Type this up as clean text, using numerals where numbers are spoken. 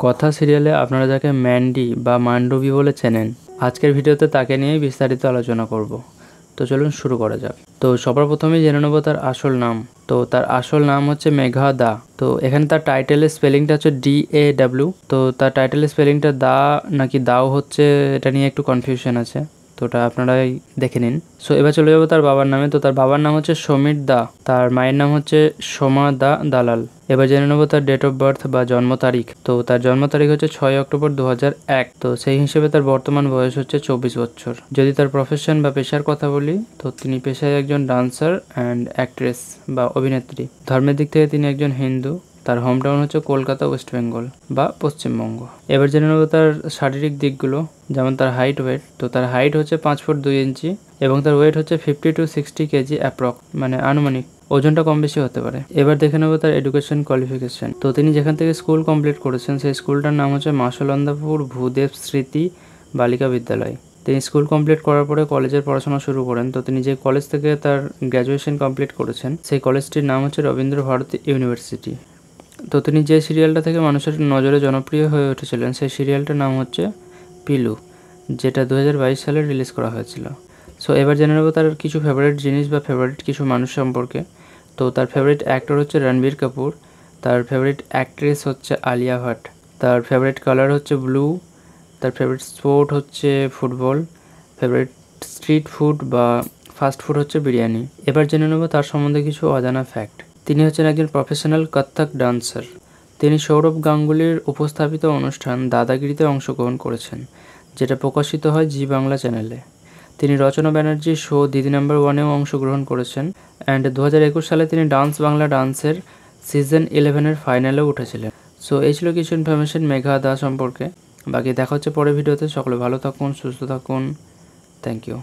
কথা সিরিয়ালে আপনারা যাকে ম্যান্ডি বা মান্ডবী বলে চেনেন, আজকের ভিডিওতে তাকে নিয়েই বিস্তারিত আলোচনা করব। তো চলুন শুরু করা যাক। তো সবার প্রথমেই জেনে নেব তার আসল নাম। তো তার আসল নাম হচ্ছে মেঘা দা। তো এখানে তার টাইটেলের স্পেলিংটা হচ্ছে DAW। তো তার টাইটেলের স্পেলিংটা দা নাকি দাও হচ্ছে, এটা নিয়ে একটু কনফিউশন আছে, তো ওটা আপনারাই দেখে নিন। সো এবার চলে যাবো তার বাবার নামে। তো তার বাবার নাম হচ্ছে সমীর দা, তার মায়ের নাম হচ্ছে সোমা দা দালাল। এবার জেনে নেবো তার ডেট অফ বার্থ বা জন্ম তারিখ। তো তার জন্ম তারিখ হচ্ছে 6 অক্টোবর 2001। তো সেই হিসেবে তার বর্তমান বয়স হচ্ছে 24 বছর। যদি তার প্রফেশন বা পেশার কথা বলি, তো তিনি পেশায় একজন ডান্সার অ্যান্ড অ্যাক্ট্রেস বা অভিনেত্রী। ধর্মের দিক থেকে তিনি একজন হিন্দু। তার হোম টাউন হচ্ছে কলকাতা, ওয়েস্ট বেঙ্গল বা পশ্চিমবঙ্গ। এবার জেনে নেব তার শারীরিক দিকগুলো, যেমন তার হাইট ওয়েট। তো তার হাইট হচ্ছে 5 ফুট 2 ইঞ্চি এবং তার ওয়েট হচ্ছে 50 to 60 কেজি অ্যাপ্রক্স, মানে আনুমানিক। ওজনটা কম বেশি হতে পারে। এবার দেখে নেব তার এডুকেশন কোয়ালিফিকেশন। তো তিনি যেখান থেকে স্কুল কমপ্লিট করেছেন সেই স্কুলটার নাম হচ্ছে মাসলন্দাপুর ভূদেব স্মৃতি বালিকা বিদ্যালয়। তিনি স্কুল কমপ্লিট করার পরে কলেজের পড়াশোনা শুরু করেন। তো তিনি যে কলেজ থেকে তার গ্র্যাজুয়েশন কমপ্লিট করেছেন সেই কলেজটির নাম হচ্ছে রবীন্দ্র ভারতী ইউনিভার্সিটি। তো তিনি যে সিরিয়ালটা থেকে মানুষের নজরে জনপ্রিয় হয়ে উঠেছিলেন সেই সিরিয়ালটার নাম হচ্ছে পিলু, যেটা 2022 সালে রিলিজ করা হয়েছিল। সো এবার জেনে নেব তার কিছু ফেভারিট জিনিস বা ফেভারিট কিছু মানুষ সম্পর্কে। তো তার ফেভারিট অ্যাক্টর হচ্ছে রণবীর কাপুর, তার ফেভারিট অ্যাক্ট্রেস হচ্ছে আলিয়া ভাট, তার ফেভারিট কালার হচ্ছে ব্লু, তার ফেভারিট স্পোর্ট হচ্ছে ফুটবল, ফেভারিট স্ট্রিট ফুড বা ফাস্ট ফুড হচ্ছে বিরিয়ানি। এবার জেনে নেব তার সম্বন্ধে কিছু অজানা ফ্যাক্ট। তিনি হচ্ছেন একজন প্রফেশনাল কত্থক ডান্সার। তিনি সৌরভ গাঙ্গুলির উপস্থাপিত অনুষ্ঠান দাদাগিরিতে অংশগ্রহণ করেছেন, যেটা প্রকাশিত হয় জি বাংলা চ্যানেলে। তিনি রচনা ব্যানার্জির শো দিদি নাম্বার 1-এও অংশগ্রহণ করেছেন অ্যান্ড 2021 সালে তিনি ডান্স বাংলা ডান্সের সিজন 11-এর ফাইনালেও উঠেছিলেন। সো এই ছিল কিছু ইনফরমেশন মেঘা দা সম্পর্কে। বাকি দেখা হচ্ছে পরের ভিডিওতে। সকলে ভালো থাকুন, সুস্থ থাকুন। Thank you.